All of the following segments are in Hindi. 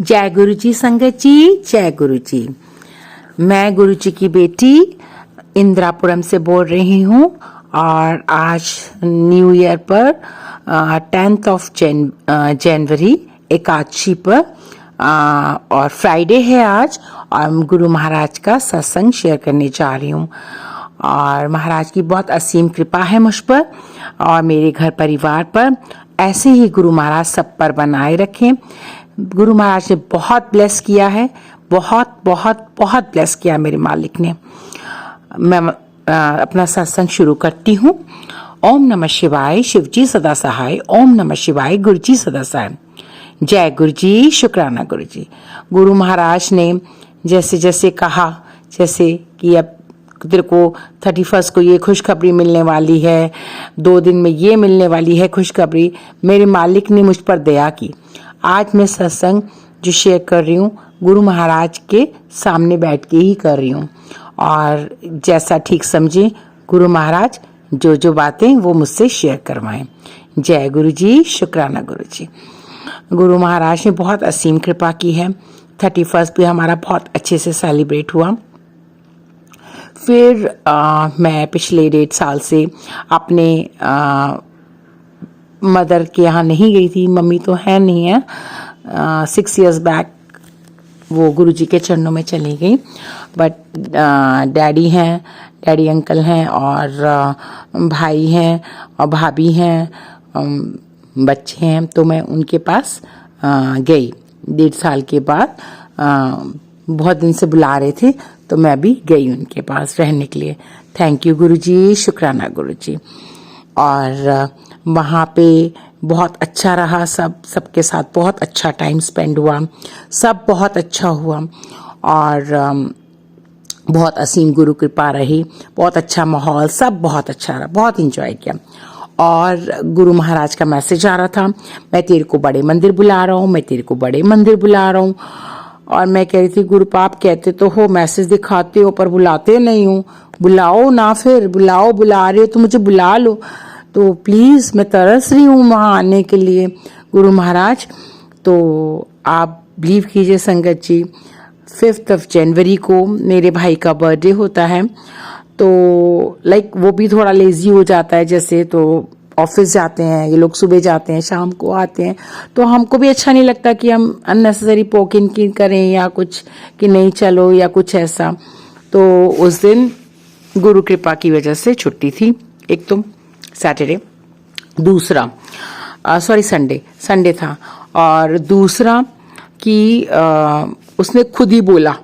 जय गुरु जी संगत जी, जय गुरु जी। मैं गुरु जी की बेटी इंदिरापुरम से बोल रही हूँ और आज न्यू ईयर पर 10th ऑफ जनवरी एकादशी पर और फ्राइडे है आज, और गुरु महाराज का सत्संग शेयर करने जा रही हूँ। और महाराज की बहुत असीम कृपा है मुझ पर और मेरे घर परिवार पर। ऐसे ही गुरु महाराज सब पर बनाए रखें। गुरु महाराज ने बहुत ब्लेस किया है, बहुत बहुत बहुत ब्लेस किया मेरे मालिक ने। मैं अपना सत्संग शुरू करती हूँ। ओम नमः शिवाय, शिव जी सदा सहाय। ओम नमः शिवाय, गुरु जी सदा सहाय। जय गुरु जी, शुक्राना गुरु जी। गुरु महाराज ने जैसे जैसे कहा, जैसे कि अब तेरे को 31 को ये खुशखबरी मिलने वाली है, 2 दिन में ये मिलने वाली है खुशखबरी, मेरे मालिक ने मुझ पर दया की। आज मैं सत्संग जो शेयर कर रही हूँ गुरु महाराज के सामने बैठ के ही कर रही हूँ, और जैसा ठीक समझे गुरु महाराज जो जो बातें वो मुझसे शेयर करवाएं। जय गुरु जी, शुक्राना गुरु जी। गुरु महाराज ने बहुत असीम कृपा की है। 31 भी हमारा बहुत अच्छे से सेलिब्रेट हुआ। फिर मैं पिछले 1.5 साल से अपने मदर के यहाँ नहीं गई थी। मम्मी तो है नहीं है, 6 years बैक वो गुरु जी के चरणों में चली गई। बट डैडी हैं, डैडी अंकल हैं, और भाई हैं और भाभी हैं, बच्चे हैं, तो मैं उनके पास गई 1.5 साल के बाद। बहुत दिन से बुला रहे थे तो मैं भी गई उनके पास रहने के लिए। थैंक यू गुरु जी, शुक्राना गुरु जी। और वहाँ पे बहुत अच्छा रहा, सबके साथ बहुत अच्छा टाइम स्पेंड हुआ, सब बहुत अच्छा हुआ, और बहुत असीम गुरु कृपा रही, बहुत अच्छा माहौल, सब बहुत अच्छा रहा, बहुत इंजॉय किया। और गुरु महाराज का मैसेज आ रहा था, मैं तेरे को बड़े मंदिर बुला रहा हूँ, मैं तेरे को बड़े मंदिर बुला रहा हूँ। और मैं कह रही थी गुरु पाप कहते तो हो, मैसेज दिखाते हो पर बुलाते नहीं हो, बुलाओ ना, फिर बुलाओ, बुला रहे हो तो मुझे बुला लो, तो प्लीज मैं तरस रही हूँ वहां आने के लिए गुरु महाराज। तो आप बिलीव कीजिए संगत जी, 5th of जनवरी को मेरे भाई का बर्थडे होता है। तो लाइक वो भी थोड़ा लेजी हो जाता है, जैसे तो ऑफिस जाते हैं ये लोग, सुबह जाते हैं शाम को आते हैं, तो हमको भी अच्छा नहीं लगता कि हम अननेसेसरी पोक इन की करें या कुछ कि नहीं चलो या कुछ ऐसा। तो उस दिन गुरु कृपा की वजह से छुट्टी थी, एक तो सैटरडे, दूसरा संडे था, और दूसरा कि उसने खुद ही बोला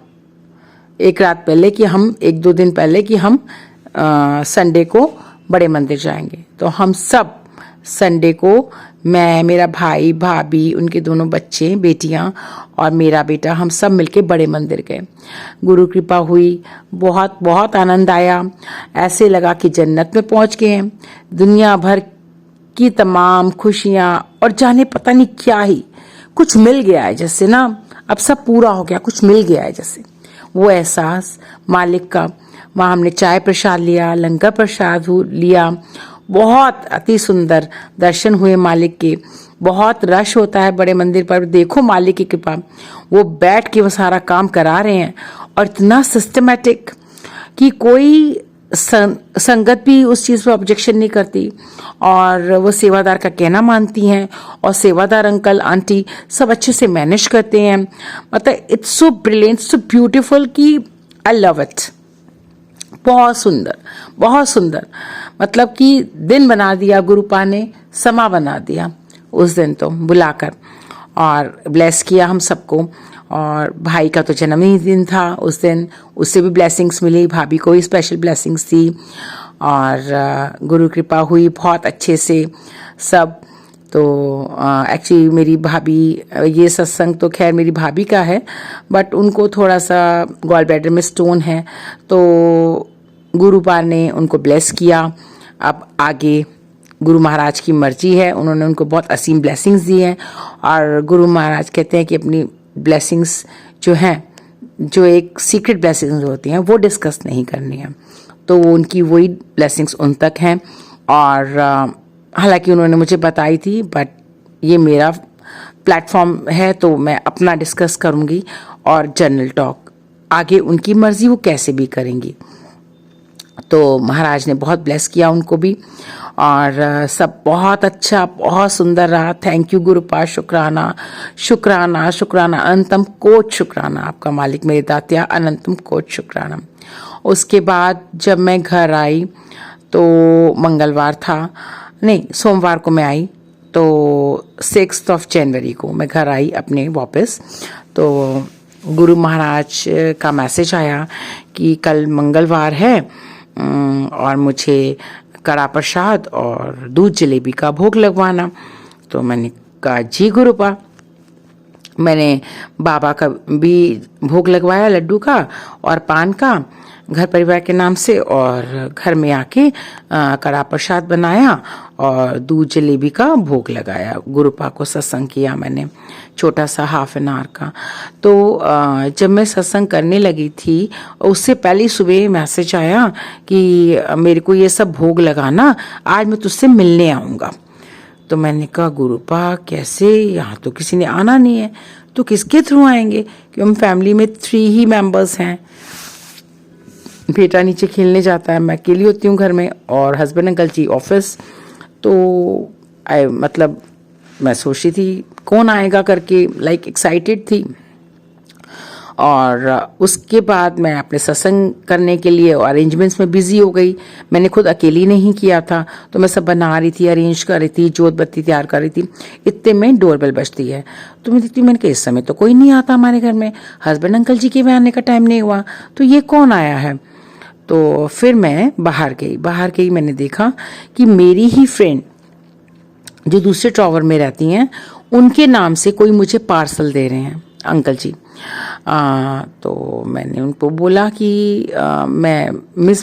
एक रात पहले कि हम 1-2 दिन पहले कि हम संडे को बड़े मंदिर जाएंगे। तो हम सब संडे को, मैं, मेरा भाई, भाभी, उनके दोनों बच्चे, बेटियां और मेरा बेटा, हम सब मिलके बड़े मंदिर गए। गुरु कृपा हुई, बहुत बहुत आनंद आया, ऐसे लगा कि जन्नत में पहुंच गए हैं। दुनिया भर की तमाम खुशियां और जाने पता नहीं क्या ही कुछ मिल गया है, जैसे ना अब सब पूरा हो गया, कुछ मिल गया है जैसे, वो एहसास मालिक का। वहाँ हमने चाय प्रसाद लिया, लंगर प्रसाद लिया, बहुत अति सुंदर दर्शन हुए मालिक के। बहुत रश होता है बड़े मंदिर पर, देखो मालिक की कृपा, वो बैठ के वो सारा काम करा रहे हैं, और इतना सिस्टमेटिक कि कोई संगत भी उस चीज पर ऑब्जेक्शन नहीं करती, और वो सेवादार का कहना मानती हैं, और सेवादार अंकल आंटी सब अच्छे से मैनेज करते हैं। मतलब it's so brilliant, so beautiful कि आई लव इट। बहुत सुंदर, बहुत सुंदर, मतलब कि दिन बना दिया गुरुपा ने, समा बना दिया उस दिन तो बुलाकर, और ब्लेस किया हम सबको। और भाई का तो जन्म ही दिन था उस दिन, उससे भी ब्लेसिंग्स मिली, भाभी को भी स्पेशल ब्लेसिंग्स थी, और गुरु कृपा हुई बहुत अच्छे से सब। तो एक्चुअली मेरी भाभी, ये सत्संग तो खैर मेरी भाभी का है, बट उनको थोड़ा सा गॉल ब्लैडर में स्टोन है, तो गुरुपाल ने उनको ब्लेस किया। अब आगे गुरु महाराज की मर्जी है, उन्होंने उनको बहुत असीम ब्लेसिंग्स दी हैं, और गुरु महाराज कहते हैं कि अपनी ब्लेसिंग्स जो हैं, जो एक सीक्रेट ब्लेसिंग्स होती हैं, वो डिस्कस नहीं करनी है, तो उनकी वही ब्लेसिंग्स उन तक हैं। और हालांकि उन्होंने मुझे बताई थी, बट ये मेरा प्लेटफॉर्म है तो मैं अपना डिस्कस करूँगी, और जनरल टॉक आगे उनकी मर्जी, वो कैसे भी करेंगी। तो महाराज ने बहुत ब्लेस किया उनको भी, और सब बहुत अच्छा, बहुत सुंदर रहा। थैंक यू गुरुपा, शुक्राना शुक्राना शुक्राना, अनंतम कोट शुक्राना, आपका मालिक मेरे दातिया, अनंतम कोट शुक्राना। उसके बाद जब मैं घर आई तो मंगलवार था, नहीं सोमवार को मैं आई, तो 6 जनवरी को मैं घर आई अपने वापस। तो गुरु महाराज का मैसेज आया कि कल मंगलवार है और मुझे कड़ा प्रसाद और दूध जलेबी का भोग लगवाना। तो मैंने कहा जी गुरुपा। मैंने बाबा का भी भोग लगवाया, लड्डू का और पान का, घर परिवार के नाम से, और घर में आके कड़ा प्रसाद बनाया और दूध जलेबी का भोग लगाया। गुरुपा को सत्संग किया मैंने, छोटा सा हाफ एन आवर का। तो जब मैं सत्संग करने लगी थी, उससे पहले सुबह मैसेज आया कि मेरे को ये सब भोग लगाना, आज मैं तुझसे मिलने आऊँगा। तो मैंने कहा गुरुपा कैसे, यहाँ तो किसी ने आना नहीं है, तो किसके थ्रू आएंगे, कि हम फैमिली में 3 ही मेंबर्स हैं। बेटा नीचे खेलने जाता है, मैं अकेली होती हूँ घर में, और हस्बैंड अंकल जी ऑफिस। तो मतलब मैं सोच रही थी कौन आएगा करके, लाइक एक्साइटेड थी। और उसके बाद मैं अपने सत्संग करने के लिए अरेंजमेंट्स में बिजी हो गई। मैंने खुद अकेली नहीं किया था, तो मैं सब बना रही थी, अरेंज कर रही थी, जोत बत्ती तैयार कर रही थी। इतने में डोरबेल बजती है, तो मैं देखती हूँ, मैंने कहा इस समय तो कोई नहीं आता हमारे घर में, हस्बैंड अंकल जी के भी आने का टाइम नहीं हुआ, तो ये कौन आया है। तो फिर मैं बाहर गई, मैंने देखा कि मेरी ही फ्रेंड जो दूसरे टॉवर में रहती हैं, उनके नाम से कोई मुझे पार्सल दे रहे हैं अंकल जी। तो मैंने उनको बोला कि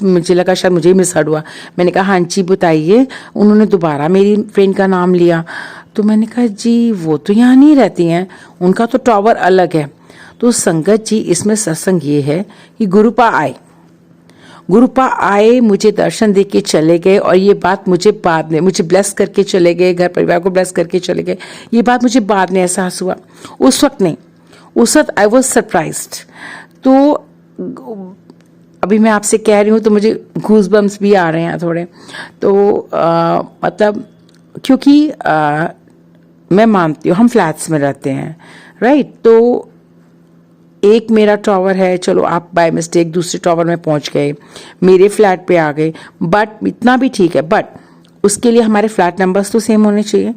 मुझे लगा शायद मुझे मिस हर्ड हुआ। मैंने कहा हाँ जी बताइए। उन्होंने दोबारा मेरी फ्रेंड का नाम लिया, तो मैंने कहा जी वो तो यहाँ नहीं रहती हैं, उनका तो टॉवर अलग है। तो संगत जी, इसमें सत्संग ये है कि गुरुपा आए, मुझे दर्शन दे के चले गए, और ये बात मुझे बाद में, मुझे ब्लेस करके चले गए, घर परिवार को ब्लेस करके चले गए। ये बात मुझे बाद में एहसास हुआ, उस वक्त नहीं। उस वक्त आई वॉज सरप्राइज्ड। तो अभी मैं आपसे कह रही हूँ तो मुझे गूज बम्स भी आ रहे हैं थोड़े। तो मतलब क्योंकि मैं मानती हूँ हम फ्लैट्स में रहते हैं, राइट। तो एक मेरा टॉवर है, चलो आप बाय मिस्टेक दूसरे टॉवर में पहुंच गए, मेरे फ्लैट पे आ गए, बट इतना भी ठीक है, बट उसके लिए हमारे फ्लैट नंबर्स तो सेम होने चाहिए।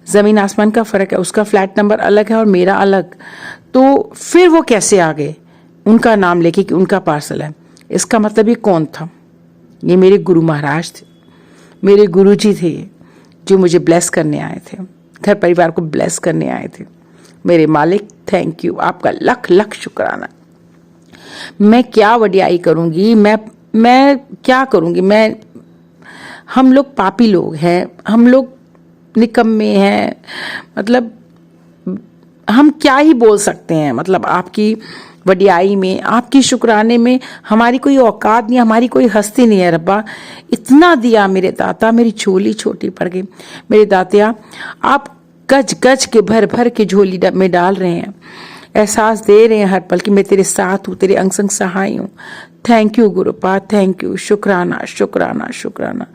ज़मीन आसमान का फ़र्क है, उसका फ्लैट नंबर अलग है और मेरा अलग। तो फिर वो कैसे आ गए उनका नाम लेके कि उनका पार्सल है। इसका मतलब ये कौन था, ये मेरे गुरु महाराज थे, मेरे गुरु जी थे, जो मुझे ब्लेस करने आए थे, घर परिवार को ब्लेस करने आए थे। मेरे मालिक थैंक यू, आपका लख लख शुक्राना। मैं क्या वडियाई करूंगी, मैं क्या करूंगी। हम लोग पापी लोग हैं, हम लोग निकम्मे हैं, मतलब हम क्या ही बोल सकते हैं। मतलब आपकी वडियाई में, आपकी शुक्राने में हमारी कोई औकात नहीं, हमारी कोई हस्ती नहीं है। रब्बा इतना दिया मेरे दाता, मेरी झोली छोटी पड़ गई। मेरे दातिया आप गज गज के भर भर के झोली में डाल रहे हैं, एहसास दे रहे हैं हर पल कि मैं तेरे साथ हूँ, तेरे अंग संग सहाय हूँ। थैंक यू गुरुपा, थैंक यू, शुक्राना शुक्राना शुक्राना,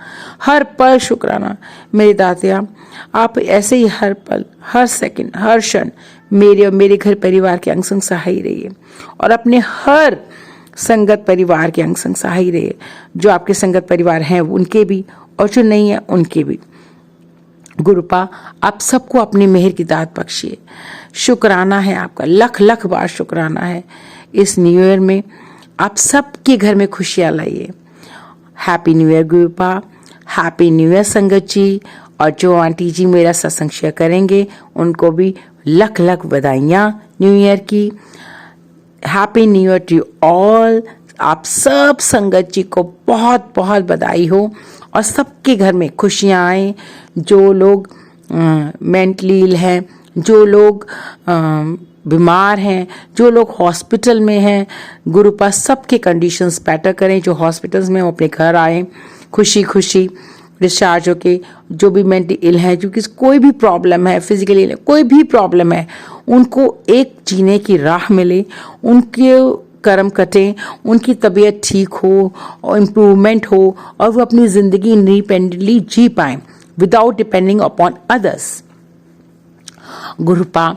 हर पल शुक्राना। मेरे दातिया आप ऐसे ही हर पल, हर सेकंड, हर क्षण मेरे और मेरे घर परिवार के अंग संग सहाय रहिए, और अपने हर संगत परिवार के अंग संग सहाय रहिए। जो आपके संगत परिवार हैं उनके भी, और जो नहीं है उनके भी। गुरुपा आप सबको अपनी मेहर की दात बख्शिए। शुक्राना है आपका, लख लख बार शुक्राना है। इस न्यू ईयर में आप सबके घर में खुशियां लाइए। Happy new year गुरुपा, happy new year संगत जी। और जो आंटी जी मेरा सत्संग शेयर करेंगे उनको भी लख लख बधाइयाँ न्यू ईयर की। Happy new year to all. आप सब संगत जी को बहुत बहुत बधाई हो, और सबके घर में खुशियाँ आए। जो लोग मेंटली इल हैं, जो लोग बीमार हैं, जो लोग हॉस्पिटल में हैं, गुरुपा सबके कंडीशंस बेटर करें। जो हॉस्पिटल्स में वो अपने घर आए खुशी खुशी, डिस्चार्ज होके, जो भी मेंटली इल है, क्योंकि कोई भी प्रॉब्लम है, फिजिकली इल, कोई भी प्रॉब्लम है, उनको एक जीने की राह मिले, उनके कर्म कटें, उनकी तबीयत ठीक हो और इम्प्रूवमेंट हो और वो अपनी ज़िंदगी इंडिपेंडेंटली जी पाएं विदाउट डिपेंडिंग अपॉन अदर्स। गुरुपा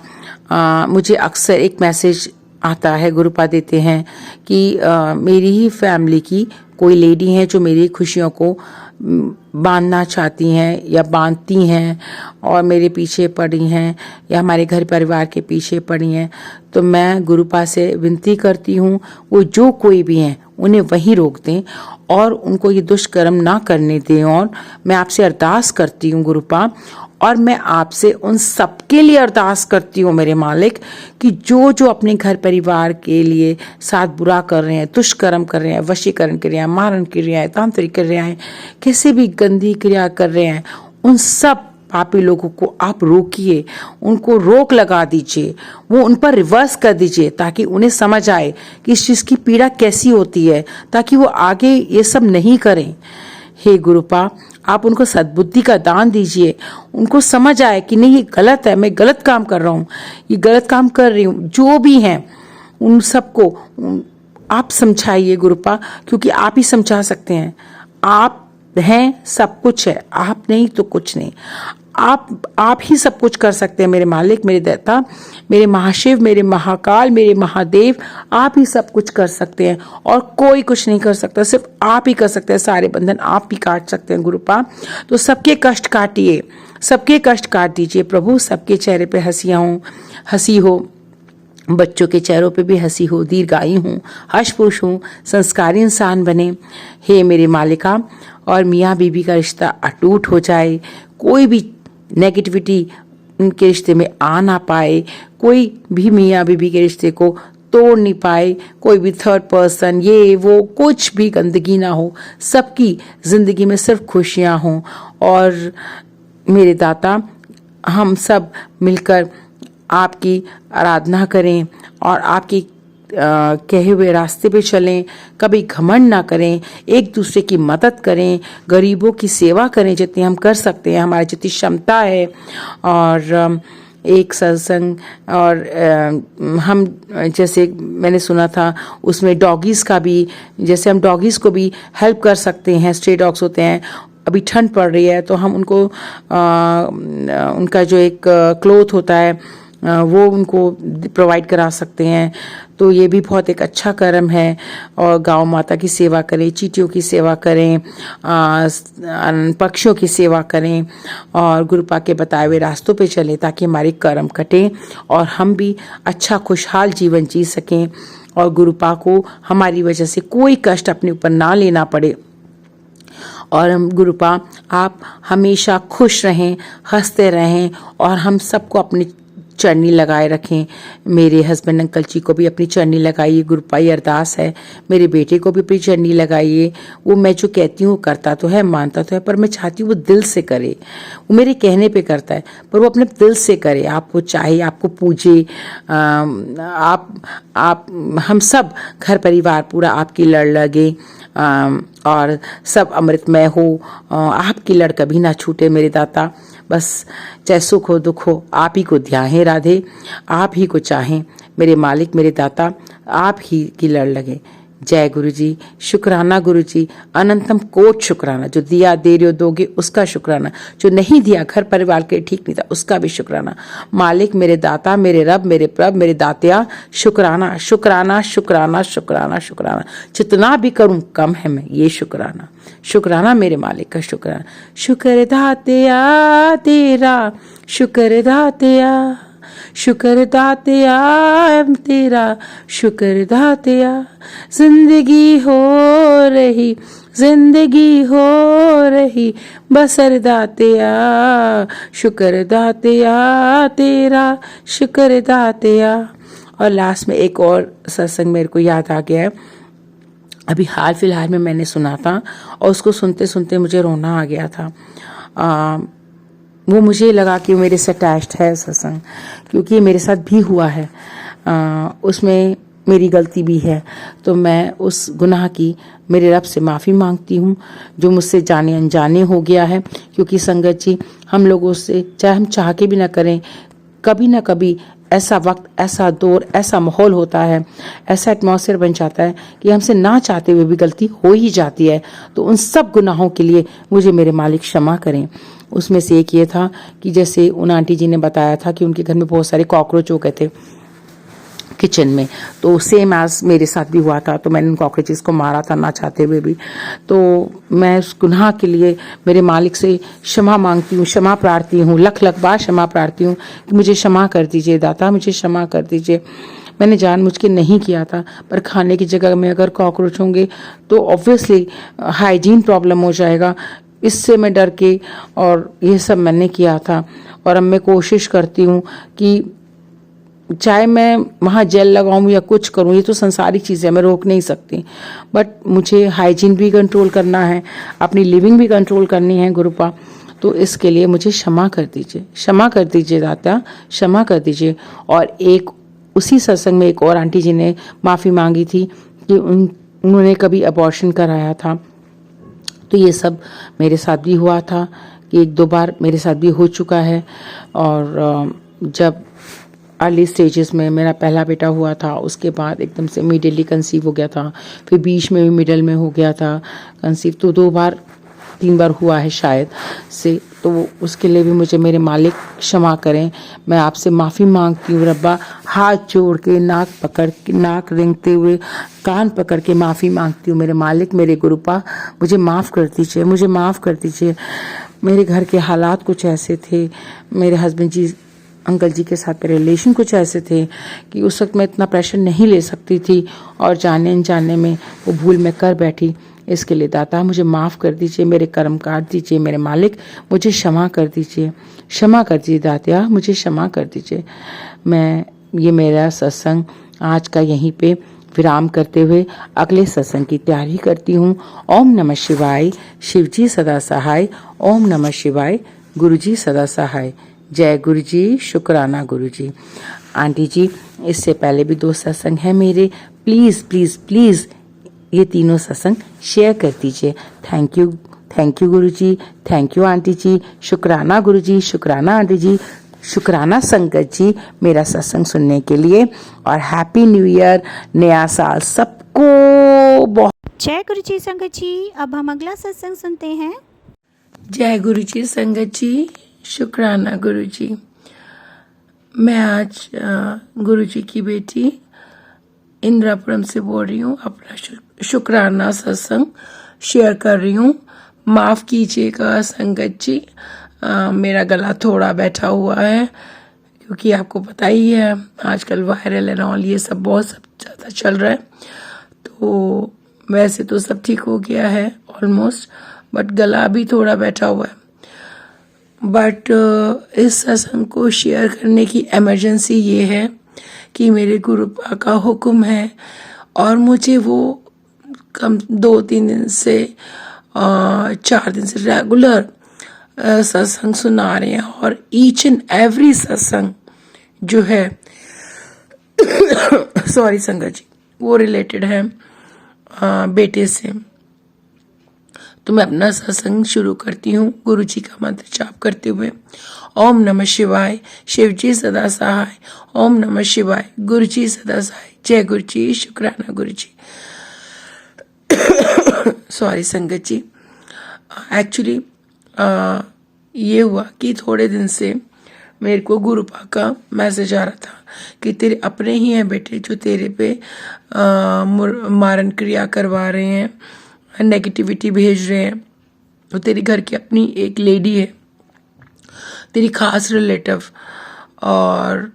मुझे अक्सर एक मैसेज आता है, गुरुपा देते हैं कि मेरी ही फैमिली की कोई लेडी है जो मेरी खुशियों को बांधना चाहती हैं या बांधती हैं और मेरे पीछे पड़ी हैं या हमारे घर परिवार के पीछे पड़ी हैं। तो मैं गुरुपा से विनती करती हूँ, वो जो कोई भी हैं उन्हें वहीं रोक दें और उनको ये दुष्कर्म ना करने दें। और मैं आपसे अरदास करती हूँ गुरुपा, और मैं आपसे उन सबके लिए अरदास करती हूँ मेरे मालिक, कि जो जो अपने घर परिवार के लिए साथ बुरा कर रहे हैं, दुष्कर्म कर रहे हैं, वशीकरण क्रिया, मारण क्रियाएं, तांत्रिक क्रियाएं, किसी भी गंदी क्रिया कर रहे हैं, उन सब पापी लोगों को आप रोकिए, उनको रोक लगा दीजिए, वो उन पर रिवर्स कर दीजिए ताकि उन्हें समझ आए कि इस चीज़ की पीड़ा कैसी होती है, ताकि वो आगे ये सब नहीं करें। हे गुरुपा, आप उनको सद्बुद्धि का दान दीजिए, उनको समझ आए कि नहीं ये गलत है, मैं गलत काम कर रहा हूँ, ये गलत काम कर रही हूँ। जो भी हैं उन सबको आप समझाइए गुरुपा, क्योंकि आप ही समझा सकते हैं। आप हैं, सब कुछ है, आप नहीं तो कुछ नहीं। आप ही सब कुछ कर सकते हैं मेरे मालिक, मेरे देवता, मेरे महाशिव, मेरे महाकाल, मेरे महादेव, आप ही सब कुछ कर सकते हैं और कोई कुछ नहीं कर सकता, सिर्फ आप ही कर सकते हैं। सारे बंधन आप ही काट सकते हैं गुरुपा। तो सबके कष्ट काटिए, सबके कष्ट काट दीजिए प्रभु, सबके चेहरे पे हंसी हो, बच्चों के चेहरों पे भी हंसी हो, दीर्घायु हूँ, हर्षपुरुष हूँ, संस्कारी इंसान बने। हे मेरे मालिका, और मियाँ बीबी का रिश्ता अटूट हो जाए, कोई भी नेगेटिविटी उनके रिश्ते में आ ना पाए, कोई भी मियाँ बीबी के रिश्ते को तोड़ नहीं पाए, कोई भी थर्ड पर्सन ये वो कुछ भी गंदगी ना हो, सबकी जिंदगी में सिर्फ खुशियाँ हों। और मेरे दाता, हम सब मिलकर आपकी आराधना करें और आपकी कहे हुए रास्ते पे चलें, कभी घमंड ना करें, एक दूसरे की मदद करें, गरीबों की सेवा करें जितनी हम कर सकते हैं, हमारी जितनी क्षमता है। और एक सत्संग और हम जैसे मैंने सुना था उसमें डॉगीज़ का भी, जैसे हम डॉगीज़ को भी हेल्प कर सकते हैं, स्ट्रे डॉग्स होते हैं, अभी ठंड पड़ रही है तो हम उनको उनका जो एक क्लोथ होता है वो उनको प्रोवाइड करा सकते हैं। तो ये भी बहुत एक अच्छा कर्म है। और गौ माता की सेवा करें, चींटियों की सेवा करें, पक्षियों की सेवा करें और गुरुपा के बताए हुए रास्तों पे चलें ताकि हमारे कर्म कटें और हम भी अच्छा खुशहाल जीवन जी सकें और गुरुपा को हमारी वजह से कोई कष्ट अपने ऊपर ना लेना पड़े। और हम गुरुपा, आप हमेशा खुश रहें, हंसते रहें और हम सबको अपनी चरनी लगाए रखें। मेरे हस्बैंड अंकल जी को भी अपनी चरनी लगाइए, गुरुपा ये अरदास है। मेरे बेटे को भी अपनी चरनी लगाइए। वो मैं जो कहती हूँ करता तो है, मानता तो है, पर मैं चाहती हूँ वो दिल से करे। वो मेरे कहने पे करता है पर वो अपने दिल से करे, आपको चाहे, आपको पूजे। आप हम सब घर परिवार पूरा आपकी लड़ लगे और सब अमृतमय हो, आपकी लड़ कभी ना छूटे मेरे दाता। बस चाहे सुख हो दुख हो आप ही को ध्यान राधे, आप ही को चाहें मेरे मालिक, मेरे दाता, आप ही की लड़ लगे। जय गुरु जी, शुक्राना गुरु जी, अनंतम कोट शुक्राना। जो दिया दे रहे हो दोगे उसका शुक्राना, जो नहीं दिया घर परिवार के ठीक नहीं था उसका भी शुक्राना। मालिक मेरे दाता, मेरे रब, मेरे प्रभ, मेरे दातिया, शुक्राना शुक्राना शुक्राना शुक्राना शुक्राना। जितना भी करूं कम है मैं, ये शुक्राना शुक्राना मेरे मालिक का शुक्राना। शुक्र दातिया तेरा, शुक्र दातिया, शुक्र दातिया तेरा, शुक्र दातिया। जिंदगी हो रही, जिंदगी हो रही बसर दातिया, शुक्र दातिया तेरा, शुक्र दातिया। और लास्ट में एक और सत्संग मेरे को याद आ गया है, अभी हाल फिलहाल में मैंने सुना था और उसको सुनते सुनते मुझे रोना आ गया था। वो मुझे लगा कि मेरे से अटैच्ड है सत्संग, क्योंकि मेरे साथ भी हुआ है। उसमें मेरी गलती भी है, तो मैं उस गुनाह की मेरे रब से माफ़ी मांगती हूँ जो मुझसे जाने अनजाने हो गया है। क्योंकि संगत जी, हम लोगों से चाहे हम चाह के भी ना करें, कभी ना कभी ऐसा वक्त, ऐसा दौर, ऐसा माहौल होता है, ऐसा एटमॉस्फेयर बन जाता है कि हमसे ना चाहते हुए भी गलती हो ही जाती है। तो उन सब गुनाहों के लिए मुझे मेरे मालिक क्षमा करें। उसमें से एक ये था कि जैसे उन आंटी जी ने बताया था कि उनके घर में बहुत सारे कॉकरोच हो गए थे किचन में, तो सेम एज मेरे साथ भी हुआ था। तो मैंने उन कॉकरोचेस को मारा था ना चाहते हुए भी। तो मैं उस गुनाह के लिए मेरे मालिक से क्षमा मांगती हूँ, क्षमा प्रार्थी हूँ, लख लख बार क्षमा प्रार्थी हूँ कि मुझे क्षमा कर दीजिए दाता, मुझे क्षमा कर दीजिए। मैंने जानबूझ के नहीं किया था, पर खाने की जगह में अगर कॉकरोच होंगे तो ऑब्वियसली हाइजीन प्रॉब्लम हो जाएगा, इससे मैं डर के और ये सब मैंने किया था। और अब मैं कोशिश करती हूँ कि चाहे मैं वहाँ जेल लगाऊं या कुछ करूं, ये तो संसारिक चीज़ है, मैं रोक नहीं सकती, बट मुझे हाइजीन भी कंट्रोल करना है, अपनी लिविंग भी कंट्रोल करनी है गुरुपा। तो इसके लिए मुझे क्षमा कर दीजिए, क्षमा कर दीजिए दाता, क्षमा कर दीजिए। और एक उसी सत्संग में एक और आंटी जी ने माफ़ी मांगी थी कि उन्होंने कभी अबॉर्शन कराया था। तो ये सब मेरे साथ भी हुआ था कि एक दो बार मेरे साथ भी हो चुका है। और जब अर्ली स्टेजेस में मेरा पहला बेटा हुआ था, उसके बाद एकदम से इमीडिएटली कंसीव हो गया था, फिर बीच में भी मिडल में हो गया था कंसीव, तो 2 बार 3 बार हुआ है शायद से। तो उसके लिए भी मुझे मेरे मालिक क्षमा करें। मैं आपसे माफ़ी मांगती हूँ रब्बा, हाथ जोड़ के, नाक पकड़ के, नाक रेंगते हुए, कान पकड़ के माफ़ी मांगती हूँ मेरे मालिक, मेरे गुरुपा, मुझे माफ़ कर दीजिए, मुझे माफ़ कर दीजिए। मेरे घर के हालात कुछ ऐसे थे, मेरे हस्बैंड जी अंकल जी के साथ मेरे रिलेशन कुछ ऐसे थे कि उस वक्त मैं इतना प्रेशर नहीं ले सकती थी, और जाने अनजाने में वो भूल मैं कर बैठी। इसके लिए दाता मुझे माफ़ कर दीजिए, मेरे कर्म काट दीजिए, मेरे मालिक मुझे क्षमा कर दीजिए, क्षमा कर दीजिए दाता, मुझे क्षमा कर दीजिए। मैं ये मेरा सत्संग आज का यहीं पे विराम करते हुए अगले सत्संग की तैयारी करती हूँ। ओम नमः शिवाय, शिव जी सदा सहाय। ओम नमः शिवाय, गुरु जी सदा सहाय। जय गुरु जी, शुक्राना गुरु जी। आंटी जी, इससे पहले भी 2 सत्संग हैं मेरे, प्लीज़ प्लीज़ प्लीज़ ये तीनों सत्संग शेयर कर दीजिए। Thank you Guru ji, thank you aunty जी, शुक्राना गुरु जी, शुक्राना आंटी जी, शुक्राना संगत जी मेरा सत्संग सुनने के लिए। और हैप्पी न्यू ईयर, नया साल सबको बहुत। जय गुरु जी संगत जी। अब हम अगला सत्संग सुनते हैं। जय गुरु जी संगत जी, शुक्राना गुरु जी। मैं आज गुरु जी की बेटी इंदिरापुरम से बोल रही हूँ, अपना शुक्राना सत्संग शेयर कर रही हूँ। माफ़ कीजिएगा संगत जी, मेरा गला थोड़ा बैठा हुआ है, क्योंकि आपको पता ही है आजकल वायरल एंड ऑल ये सब बहुत सब ज़्यादा चल रहा है। तो वैसे तो सब ठीक हो गया है ऑलमोस्ट, बट गला भी थोड़ा बैठा हुआ है। बट इस सत्संग को शेयर करने की इमरजेंसी ये है कि मेरे गुरुपा का हुक्म है, और मुझे वो कम 2-3 दिन से 4 दिन से रेगुलर सत्संग सुना रहे हैं। और ईच एंड एवरी सत्संग जो है सॉरी संगत जी, वो रिलेटेड है बेटे से। तो मैं अपना सत्संग शुरू करती हूँ गुरु जी का मंत्र जाप करते हुए। ओम नमः शिवाय, शिव जी सदा सहाय। ओम नमः शिवाय, गुरु जी सदा सहाय। जय गुरु जी, शुक्राना गुरु जी। सॉरी संगत जी, एक्चुअली ये हुआ कि थोड़े दिन से मेरे को गुरुपा का मैसेज आ रहा था कि तेरे अपने ही हैं बेटे जो तेरे पे मारण क्रिया करवा रहे हैं, नेगेटिविटी भेज रहे हैं। तो तेरे घर की अपनी एक लेडी है, तेरी खास रिलेटिव, और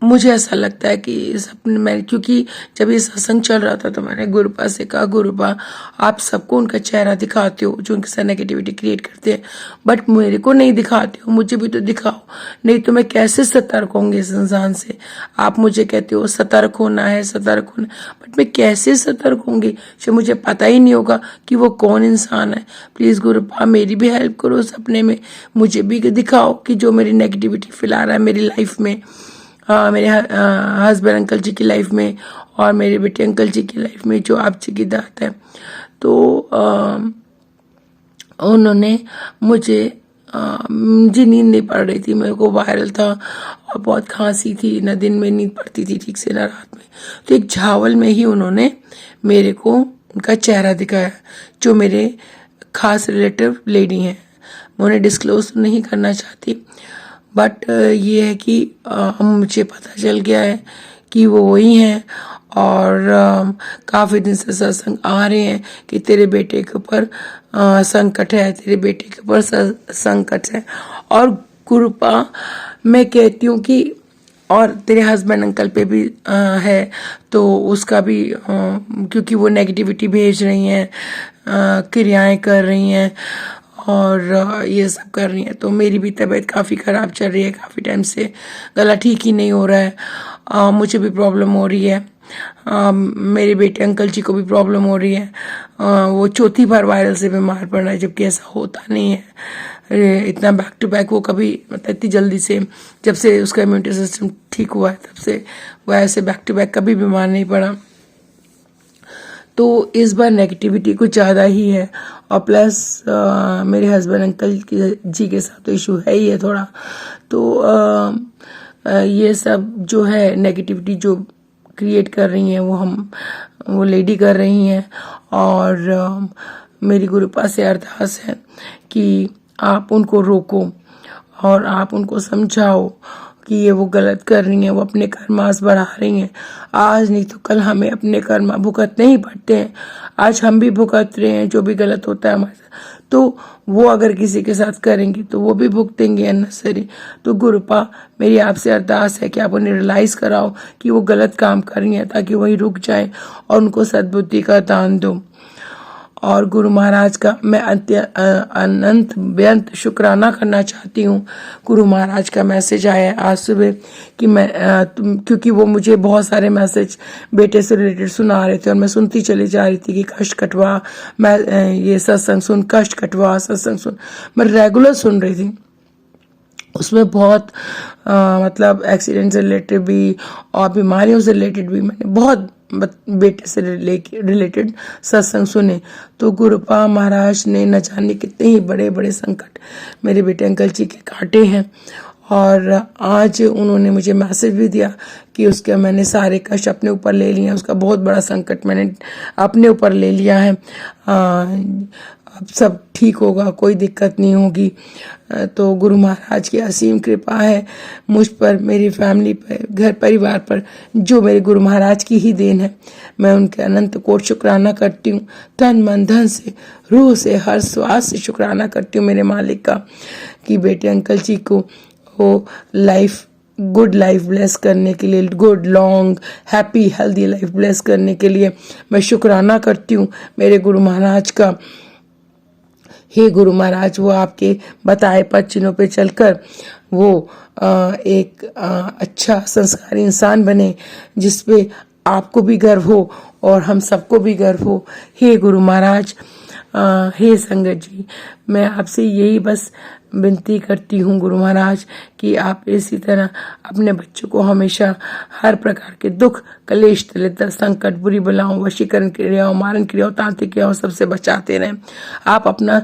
मुझे ऐसा लगता है कि सपने में, क्योंकि जब ये सत्संग चल रहा था तो मैंने गुरुपा से कहा, गुरुपा आप सबको उनका चेहरा दिखाते हो जो उनके साथ नेगेटिविटी क्रिएट करते हैं, बट मेरे को नहीं दिखाते हो, मुझे भी तो दिखाओ, नहीं तो मैं कैसे सतर्क होंगे इस इंसान से। आप मुझे कहते हो सतर्क होना है, सतर्क होना, बट मैं कैसे सतर्क होंगी जब मुझे पता ही नहीं होगा कि वो कौन इंसान है। प्लीज़ गुरुपा मेरी भी हेल्प करो, सपने में मुझे भी दिखाओ कि जो मेरी नेगेटिविटी फैला रहा है मेरी लाइफ में, मेरे हस्बैंड अंकल जी की लाइफ में और मेरे बेटे अंकल जी की लाइफ में जो आप जी की दात है। तो उन्होंने मुझे नींद नहीं पड़ रही थी, मेरे को वायरल था और बहुत खांसी थी, न दिन में नींद पड़ती थी ठीक से न रात में। तो एक झावल में ही उन्होंने मेरे को उनका चेहरा दिखाया, जो मेरे खास रिलेटिव लेडी हैं। मैं उन्हें डिस्क्लोज नहीं करना चाहती, बट ये है कि मुझे पता चल गया है कि वो वही हैं और काफ़ी दिन से सत्संग आ रहे हैं कि तेरे बेटे के ऊपर संकट है, तेरे बेटे के ऊपर संकट है। और कृपा मैं कहती हूँ कि और तेरे हस्बैंड अंकल पे भी है, तो उसका भी क्योंकि वो नेगेटिविटी भेज रही हैं, क्रियाएं कर रही हैं और ये सब कर रही हैं। तो मेरी भी तबीयत काफ़ी ख़राब चल रही है, काफ़ी टाइम से गला ठीक ही नहीं हो रहा है। मुझे भी प्रॉब्लम हो रही है, मेरे बेटे अंकल जी को भी प्रॉब्लम हो रही है। वो चौथी बार वायरल से बीमार पड़ रहा है, जबकि ऐसा होता नहीं है। इतना बैक टू बैक वो कभी मतलब इतनी जल्दी से, जब से उसका इम्यूनिटी सिस्टम ठीक हुआ है तब से वो ऐसे बैक टू बैक कभी बीमार नहीं पड़ा। तो इस बार नेगेटिविटी कुछ ज़्यादा ही है और प्लस मेरे हस्बैंड अंकल जी के साथ तो इशू है ही है थोड़ा। तो ये सब जो है नेगेटिविटी जो क्रिएट कर रही हैं वो लेडी कर रही हैं। और मेरी गुरुपा से अरदास है कि आप उनको रोको और आप उनको समझाओ कि ये वो गलत कर रही हैं, वो अपने कर्मास बढ़ा रही हैं। आज नहीं तो कल हमें अपने कर्मा भुगतने ही पड़ते हैं। आज हम भी भुगत रहे हैं जो भी गलत होता है हमारे साथ, तो वो अगर किसी के साथ करेंगी तो वो भी भुगतेंगे अननेसेसरी। तो गुरुपा मेरी आपसे अरदास है कि आप उन्हें रियलाइज़ कराओ कि वो गलत काम कर रही हैं, ताकि वही रुक जाएं और उनको सद्बुद्धि का दान दो। और गुरु महाराज का मैं अनंत बेअंत शुक्राना करना चाहती हूँ। गुरु महाराज का मैसेज आया आज सुबह कि मैं क्योंकि वो मुझे बहुत सारे मैसेज बेटे से रिलेटेड सुना रहे थे और मैं सुनती चली जा रही थी कि कष्ट कटवा, मैं ये सत्संग सुन, कष्ट कटवा सत्संग सुन, मैं रेगुलर सुन रही थी। उसमें बहुत मतलब एक्सीडेंट से रिलेटेड भी और बीमारियों से रिलेटेड भी मैंने बहुत बेटे से रिलेटेड सत्संग सुने। तो गुरुपा महाराज ने न जाने कितने ही बड़े बड़े संकट मेरे बेटे अंकल जी के काटे हैं। और आज उन्होंने मुझे मैसेज भी दिया कि उसके मैंने सारे कष्ट अपने ऊपर ले लिए हैं, उसका बहुत बड़ा संकट मैंने अपने ऊपर ले लिया है। अब सब ठीक होगा, कोई दिक्कत नहीं होगी। तो गुरु महाराज की असीम कृपा है मुझ पर, मेरी फैमिली पर, घर परिवार पर, जो मेरे गुरु महाराज की ही देन है। मैं उनके अनंत कोट शुक्राना करती हूँ, तन मन धन से, रूह से, हर श्वास से शुक्राना करती हूँ मेरे मालिक का कि बेटे अंकल जी को वो लाइफ, गुड लाइफ ब्लेस करने के लिए, good long happy healthy life bless करने के लिए मैं शुक्राना करती हूँ मेरे गुरु महाराज का। हे गुरु महाराज, वो आपके बताए पद चिन्हों पे चलकर वो एक अच्छा संस्कारी इंसान बने, जिसपे आपको भी गर्व हो और हम सबको भी गर्व हो। हे गुरु महाराज, हे संगत जी, मैं आपसे यही बस विनती करती हूँ गुरु महाराज कि आप इसी तरह अपने बच्चों को हमेशा हर प्रकार के दुख, कलेश, दरिद्र, संकट, बुरी बलाओं, वशीकरण क्रियाओं, मारण क्रियाओं, तांत्रिक क्रियाओं सबसे बचाते रहें। आप अपना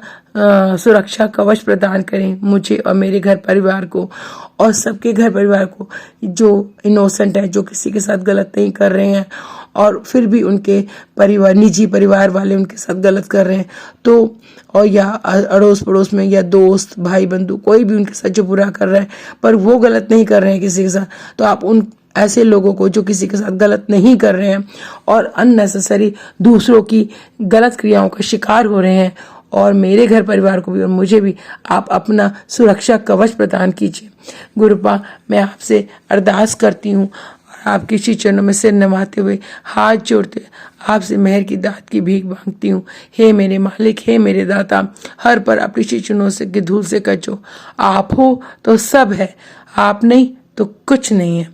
सुरक्षा कवच प्रदान करें मुझे और मेरे घर परिवार को और सबके घर परिवार को जो इनोसेंट है, जो किसी के साथ गलत नहीं कर रहे हैं और फिर भी उनके परिवार, निजी परिवार वाले उनके साथ गलत कर रहे हैं, तो और या अड़ोस पड़ोस में या दोस्त भाई बंधु कोई भी उनके साथ जो बुरा कर रहा है पर वो गलत नहीं कर रहे हैं किसी के साथ, तो आप उन ऐसे लोगों को जो किसी के साथ गलत नहीं कर रहे हैं और अननेसेसरी दूसरों की गलत क्रियाओं का शिकार हो रहे हैं, और मेरे घर परिवार को भी और मुझे भी आप अपना सुरक्षा कवच प्रदान कीजिए। गुरुपा, मैं आपसे अरदास करती हूँ और आपके श्री चरणों में सिर नवाते हुए हाथ जोड़ते आपसे मेहर की दात की भीख मांगती हूँ। हे मेरे मालिक, हे मेरे दाता, हर पर अपनी श्री चरणों से की धूल से कचो। आप हो तो सब है, आप नहीं तो कुछ नहीं है।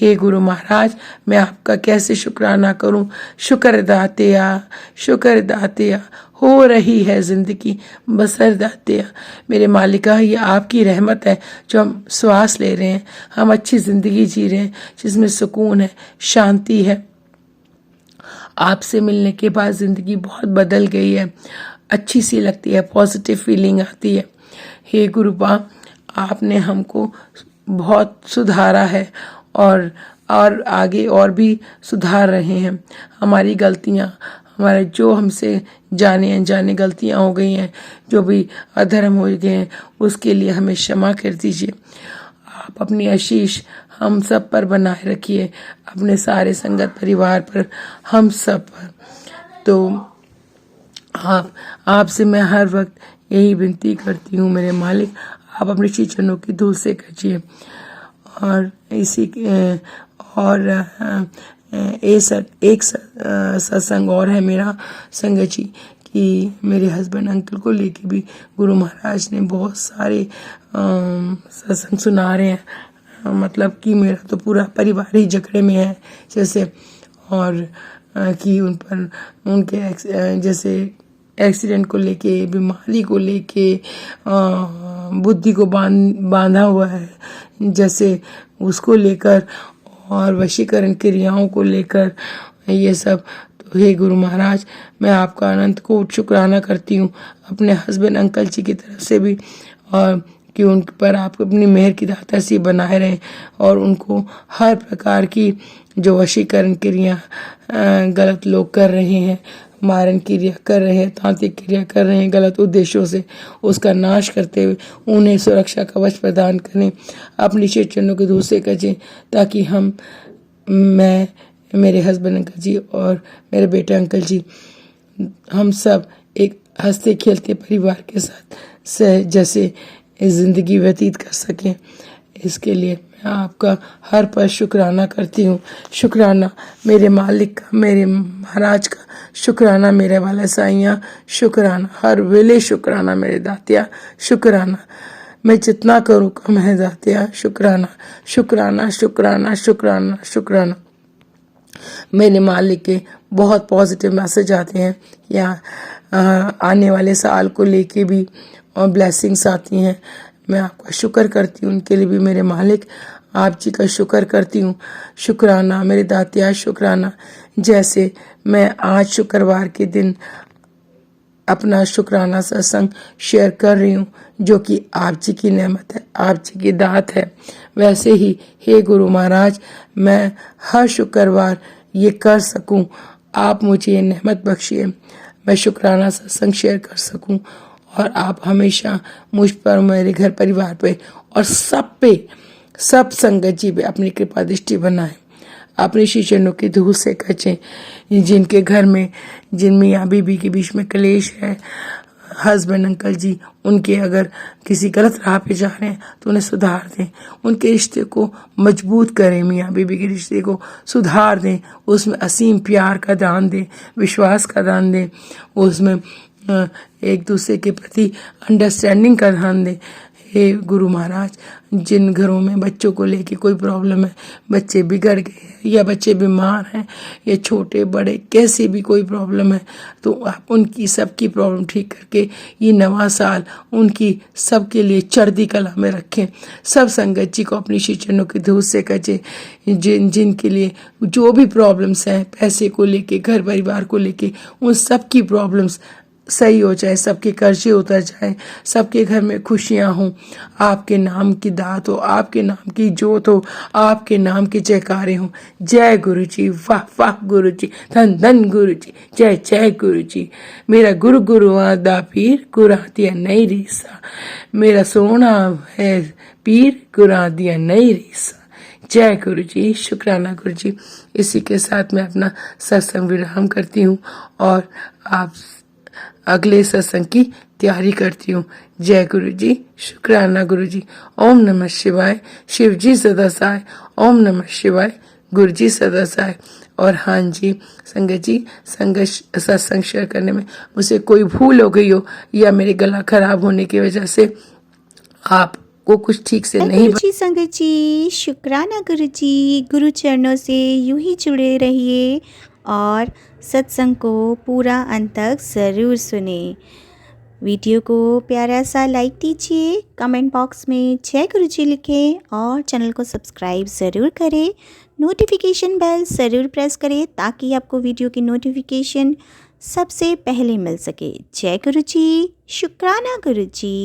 हे गुरु महाराज, मैं आपका कैसे शुक्राना करूं। शुक्र दातिया, शुक्र दातिया। हो रही है ज़िंदगी बसर दातिया। मेरे मालिका, ये आपकी रहमत है जो हम श्वास ले रहे हैं, हम अच्छी ज़िंदगी जी रहे हैं जिसमें सुकून है, शांति है। आपसे मिलने के बाद ज़िंदगी बहुत बदल गई है, अच्छी सी लगती है, पॉजिटिव फीलिंग आती है। हे गुरुबा, आपने हमको बहुत सुधारा है और आगे और भी सुधार रहे हैं। हमारी गलतियाँ, हमारे जो हमसे जाने अनजाने गलतियाँ हो गई हैं, जो भी अधर्म हो गए हैं, उसके लिए हमें क्षमा कर दीजिए। आप अपनी आशीष हम सब पर बनाए रखिए, अपने सारे संगत परिवार पर, हम सब पर। तो आपसे मैं हर वक्त यही विनती करती हूँ मेरे मालिक, आप अपने श्री चरणों की धूल से कचिए। और एक सत्संग और है मेरा संगत जी कि मेरे हस्बैंड अंकल को लेके भी गुरु महाराज ने बहुत सारे सत्संग सुना रहे हैं। मतलब कि मेरा तो पूरा परिवार ही झगड़े में है जैसे, और कि उन पर उनके जैसे एक्सीडेंट को लेके, बीमारी को लेके, बुद्धि को बांधा हुआ है जैसे, उसको लेकर, और वशीकरण क्रियाओं को लेकर, ये सब। तो हे गुरु महाराज, मैं आपका अनंत कोटि शुक्राना करती हूँ अपने हस्बैंड अंकल जी की तरफ से भी, और कि उन पर आप अपनी मेहर की दाता सी बनाए रहें, और उनको हर प्रकार की जो वशीकरण क्रिया गलत लोग कर रहे हैं, मारण क्रिया कर रहे हैं, तांत्रिक क्रिया कर रहे हैं गलत उद्देश्यों से, उसका नाश करते हुए उन्हें सुरक्षा कवच प्रदान करें, अपनी श्री चरणों के धूल से कजें, ताकि मैं, मेरे हस्बैंड अंकल जी और मेरे बेटे अंकल जी, हम सब एक हंसते खेलते परिवार के साथ जैसे ज़िंदगी व्यतीत कर सकें। इसके लिए मैं आपका हर पल शुक्राना करती हूँ। शुक्राना मेरे मालिक का, मेरे महाराज का, शुक्राना मेरे वाले साइयाँ, शुक्राना हर वेले, शुक्राना मेरे दातिया, शुक्राना मैं जितना करूँ कम है दातिया, शुक्राना शुक्राना शुक्राना शुक्राना शुक्राना। मेरे मालिक के बहुत पॉजिटिव मैसेज आते हैं यहाँ आने वाले साल को लेके भी, और ब्लेसिंग्स आती हैं। मैं आपका शुक्र करती हूँ उनके लिए भी मेरे मालिक, आप जी का शुक्र करती हूँ। शुक्राना मेरे दातिया, शुक्राना। जैसे मैं आज शुक्रवार के दिन अपना शुक्राना सत्संग शेयर कर रही हूँ, जो कि आप जी की नेमत है, आप जी की दात है, वैसे ही हे गुरु महाराज, मैं हर शुक्रवार ये कर सकूँ, आप मुझे ये नेमत बख्शिए, मैं शुक्राना सत्संग शेयर कर सकूँ, और आप हमेशा मुझ पर, मेरे घर परिवार पे और सब पे, सब संगत जी पे अपनी कृपा दृष्टि बनाएं, अपने श्री चरणों की धूल से कचें। जिनके घर में, जिन मियाँ बीबी के बीच में क्लेश है, हस्बैंड अंकल जी उनके अगर किसी गलत राह पे जा रहे हैं तो उन्हें सुधार दें, उनके रिश्ते को मजबूत करें, मियाँ बीबी के रिश्ते को सुधार दें, उसमें असीम प्यार का दान दें, विश्वास का दान दें, उसमें एक दूसरे के प्रति अंडरस्टैंडिंग का ध्यान दें। हे गुरु महाराज, जिन घरों में बच्चों को लेके कोई प्रॉब्लम है, बच्चे बिगड़ गए हैं या बच्चे बीमार हैं या छोटे बड़े कैसे भी कोई प्रॉब्लम है, तो आप उनकी सबकी प्रॉब्लम ठीक करके ये नवा साल उनकी सबके लिए चढ़ती कला में रखें। सब संगत जी को अपनी श्री चरणों की धूल से कचे, जिनके लिए जो भी प्रॉब्लम्स हैं, पैसे को लेके, घर परिवार को लेके, उन सब की प्रॉब्लम्स सही हो जाए, सबके कर्जे उतर जाए, सबके घर में खुशियां हों, आपके नाम की दात हो, आपके नाम की जोत हो, आपके नाम के जयकारे हों। जय गुरु जी, वाह वाह गुरु जी, धन धन गुरु जी, जय जय गुरु जी। मेरा गुरु गुरु आदा पीर, गुरा दिया नहीं रीसा, मेरा सोना है पीर, गुरा दिया नहीं रीसा। जय गुरु जी, शुक्राना गुरु जी। इसी के साथ मैं अपना सत्संग विराम करती हूँ और आप अगले सत्संग की तैयारी करती हूँ। जय गुरु जी, शुक्राना गुरु जी। ओम नमः शिवाय, शिव जी सदा सहाय, ओम नमः शिवाय, गुरु जी सदा सहाय। और हाँ जी संगत जी, सत्संग शेयर करने में मुझसे कोई भूल हो गई हो या मेरे गला खराब होने की वजह से आपको कुछ ठीक से नहीं, गुरु जी, संगत जी, शुक्राना गुरु जी। गुरु चरणों से यूं ही जुड़े रहिए और सत्संग को पूरा अंत तक ज़रूर सुने। वीडियो को प्यारा सा लाइक दीजिए, कमेंट बॉक्स में जय गुरुजी लिखें और चैनल को सब्सक्राइब ज़रूर करें। नोटिफिकेशन बेल ज़रूर प्रेस करें ताकि आपको वीडियो की नोटिफिकेशन सबसे पहले मिल सके। जय गुरुजी, शुक्राना गुरुजी।